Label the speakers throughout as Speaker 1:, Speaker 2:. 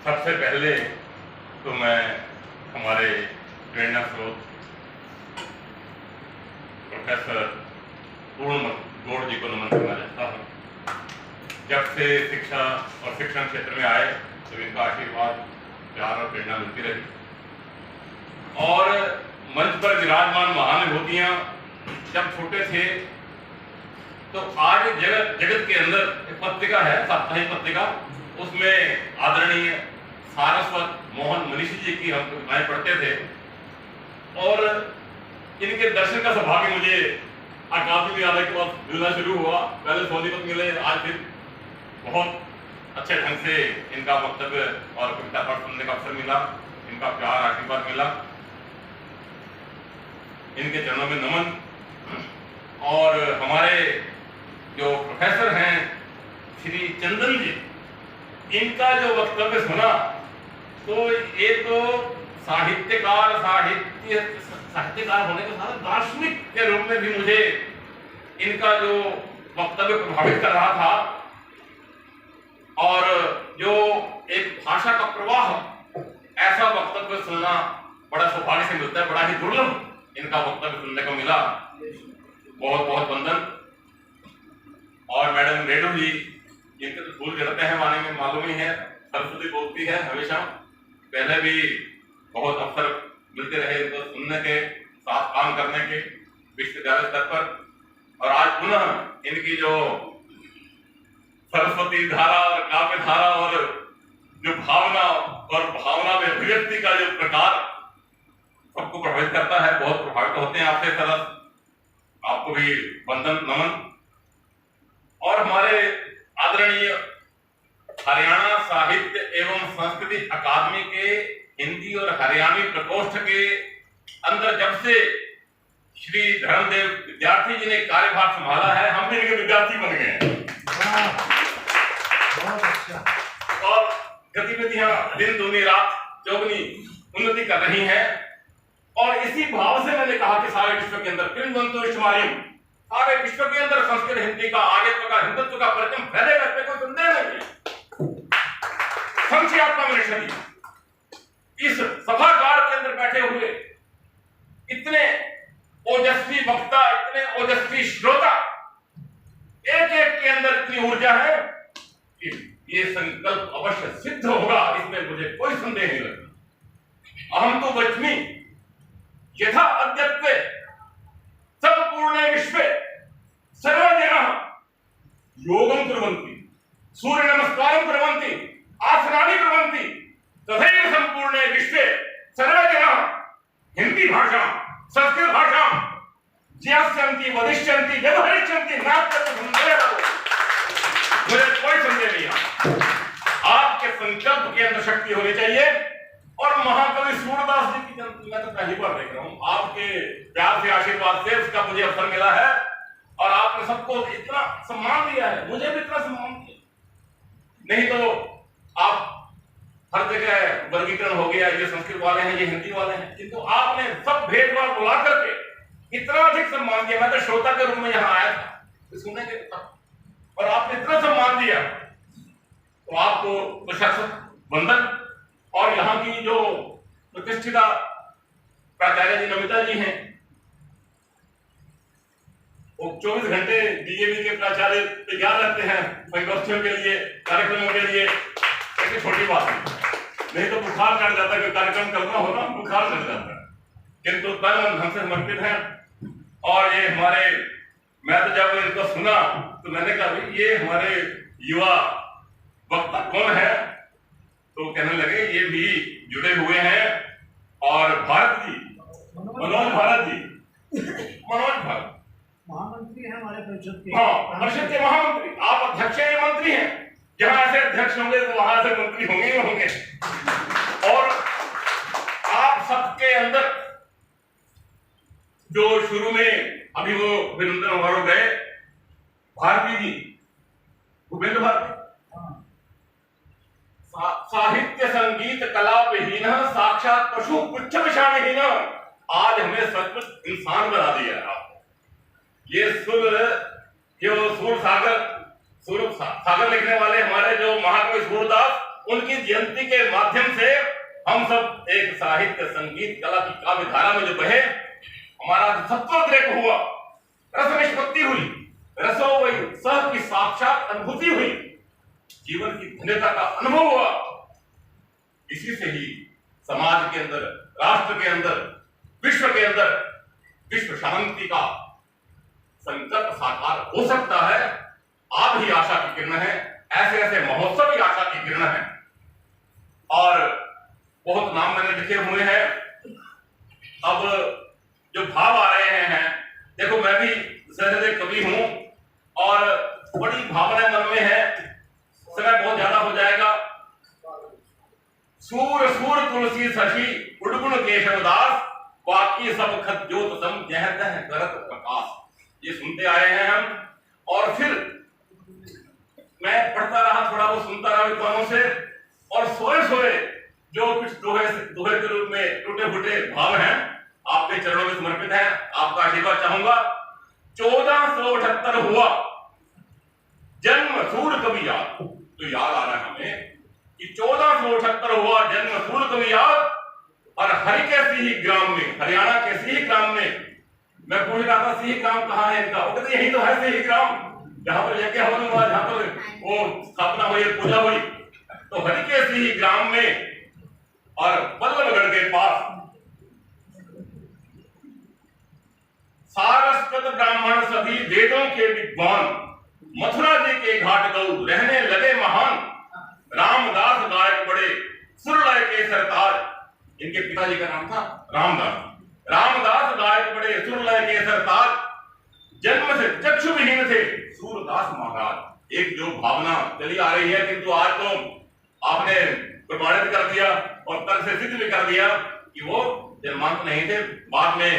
Speaker 1: सबसे पहले तो मैं हमारे प्रेरणा स्रोत प्रोफेसर पूर्ण गौड़ जी को नमन करना चाहता हूँ। जब से शिक्षा और शिक्षण क्षेत्र में आए तो इनका आशीर्वाद, प्यार और प्रेरणा मिलती रही। और मंच पर विराजमान महानुभूतियां जब छोटे थे तो आज जगत के अंदर एक पत्रिका है, साप्ताहिक पत्रिका, उसमें आदरणीय सारस्वत मोहन मनीषी जी की हम कविताएं पढ़ते थे और इनके दर्शन का सौभाग्य मुझे आकाश विद्यालय के बाद मिलना शुरू हुआ। पहले सोनीपत मिले, आज फिर बहुत अच्छे ढंग से इनका वक्तव्य और कविता पाठ सुनने का अवसर मिला, इनका प्यार आशीर्वाद मिला। इनके चरणों में नमन। और हमारे जो प्रोफेसर हैं श्री चंदन जी, इनका जो वक्तव्य सुना तो ये तो साहित्यकार होने के साथ दार्शनिक के रूप में भी मुझे इनका जो वक्तव्य प्रभावित कर रहा था। और जो एक भाषा का प्रवाह, ऐसा वक्तव्य सुनना बड़ा सौभाग्य से मिलता है, बड़ा ही दुर्लभ इनका वक्तव्य सुनने को मिला। बहुत बहुत वंदन। और मैडम रेणु जी, इनके तो फूल चढ़ते हैं माने में मालूम ही है, सरस्वती बोलती है हमेशा। पहले भी बहुत अवसर मिलते रहे इनको सुनने के, साथ काम करने के विश्वविद्यालय स्तर पर। और आज पुनः इनकी जो सरस्वती धारा और काव्य धारा और जो भावना में अभिव्यक्ति का जो प्रकार सबको प्रभावित करता है, बहुत प्रभावित होते हैं आपसे। सरस, आपको भी वंदन नमन। और हमारे आदरणीय हरियाणा साहित्य एवं संस्कृति अकादमी के हिंदी और हरियाणवी प्रकोष्ठ के अंदर जब से श्री धर्मदेव विद्यार्थी जी ने कार्यभार संभाला है, हम भी इनके विद्यार्थी बन गए हैं।
Speaker 2: बहुत अच्छा।
Speaker 1: और गतिविधियां दिन दूनी रात चौगुनी उन्नति कर रही हैं। और इसी भाव से मैंने कहा कि सारे विश्व के अंदर सारे विश्व के अंदर संस्कृत हिंदी का आर्यत्व का हिंदुत्व का परचम फैलेगा, इसमें कोई संदेह नहीं है। संख्यात्मक निष्ठा इस सभागार के अंदर बैठे हुए इतने ओजस्वी वक्ता, इतने ओजस्वी श्रोता, एक एक के अंदर इतनी ऊर्जा है कि ये संकल्प अवश्य सिद्ध होगा, इसमें मुझे कोई संदेह नहीं लगता। अहम तो वच्मि यथा अद्यत्वे संपूर्ण विश्वे सर्वजनाः योगं कुर्वन्ति, सूर्य नमस्कारं कुर्वन्ति, आसनानि कुर्वन्ति, तथैव संपूर्ण विश्वे सर्वजनाः हिंदी भाषा, संस्कृत भाषा ज्ञास्यन्ति, वदिष्यन्ति, व्यवहरिष्यन्ति, नास्ति संदेहः। मुझे कोई संदेह नहीं है। आपके संकल्प के अंदर शक्ति होनी चाहिए। और महाकवि सूरदास जी की जन्म मैं तो पहली बार देख रहा हूं, आपके प्यार से, आशीर्वाद से उसका मुझे अवसर मिला है। और आपने सबको इतना सम्मान दिया है, मुझे भी इतना सम्मान दिया। नहीं तो आप हर जगह वर्गीकरण हो गया, ये संस्कृत वाले हैं, ये हिंदी वाले हैं, किंतु आपने सब भेदभाव बुला करके इतना अधिक सम्मान दिया। मैं तो श्रोता के रूप में यहाँ आया था सुनने के, और आपने इतना सम्मान दिया, तो आपको प्रशंसक वंदन। और यहाँ की जो प्रतिष्ठिता प्राचार्य जी नमिता जी हैं, वो 24 घंटे डीएवी के प्राचार्य तैयार रहते हैं संगोष्ठियों के लिए, कार्यक्रमों के लिए। ऐसी छोटी बात नहीं तो बुखार चढ़ जाता है, कोई कार्यक्रम करना हो ना, बुखार चढ़ जाता है, किंतु तन मन धन से समर्पित हैं। और ये हमारे, मैं तो जब इनको सुना तो मैंने कहा ये हमारे युवा वक्ता कौन है, तो कहने लगे ये भी जुड़े हुए हैं। और भारत जी, मनोज भारत जी, मनोज भारत
Speaker 2: महामंत्री हैं हमारे परिषद के।
Speaker 1: हाँ, परिषद के महामंत्री। आप अध्यक्ष हैं, मंत्री हैं। जहां ऐसे अध्यक्ष होंगे तो वहां से मंत्री होंगे ही होंगे। और आप सबके अंदर जो शुरू में, अभी वो वीरेंद्र समारोह गए, भारती जी, भूपेंद्र भारती, साहित्य संगीत कला विहीन साक्षात पशु पुच्छ विषाणहीन। आज हमें सचमुच इंसान बना दिया है आपको। ये सूर सागर लिखने वाले हमारे जो महाकवि सूरदास, उनकी जयंती के माध्यम से हम सब एक साहित्य, संगीत, कला की काव्य धारा में जो बहे, हमारा सत्वोद्रेक हुआ, रस निष्पत्ति हुई, रसो वही सह की साक्षात अनुभूति हुई, जीवन की धन्यता का अनुभव हुआ। इसी से ही समाज के अंदर, राष्ट्र के अंदर, विश्व के अंदर विश्व शांति का संकल्प साकार हो सकता है। आप ही आशा की किरण है, ऐसे ऐसे महोत्सव ही आशा की किरण है। और बहुत नाम मैंने लिखे हुए हैं, अब जो भाव आ रहे हैं, देखो मैं भी सहृदय कवि हूं और बड़ी भावना मन में है, समय बहुत ज्यादा हो जाएगा। सूर सूर तुलसी शशि उड़गुण केशवदास, बाकी सब खत ज्योत सम जहत है करत प्रकाश। ये सुनते आए हैं हम, और फिर मैं पढ़ता रहा, थोड़ा वो सुनता रहा विद्वानों से, और सोए सोए जो कुछ दोहे के रूप में टूटे फूटे भाव हैं आपके चरणों में समर्पित है, आपका आशीर्वाद चाहूंगा। 1478 हुआ जन्म सूर कवि याद, तो याद आ रहा है हमें कि 1478 हुआ जन्म सूर कवि याद, और हरि के सिही ग्राम में, हरियाणा के सिही ग्राम में, मैं पूछ रहा था सिही ग्राम कहाँ है इनका, वो कहते यही तो है सिही ग्राम, जहां पर यज्ञ हवन हुआ, जहां पर वो स्थापना हुई, पूजा हुई। तो हरि के सिही ग्राम में और बल्लभगढ़ के पास सारस्वत ब्राह्मण सभी वेदों के विद्वान, मथुरा जी के घाट गौ रहने लगे महान, रामदास गायक बड़े सुरलय के सरताज। इनके पिताजी का नाम था रामदास। रामदास गायक बड़े सुरलय के सरताज, जन्म से चक्षु विहीन थे सूरदास महाराज। एक जो भावना चली आ रही है, किंतु आज तो आपने प्रमाणित कर दिया और तर्क से सिद्ध भी कर दिया कि वो जन्मांत नहीं थे, बाद में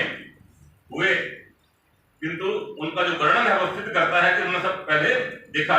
Speaker 1: हुए, किंतु उनका जो वर्णन है वो सिद्ध करता है कि उन्होंने सब पहले देखा।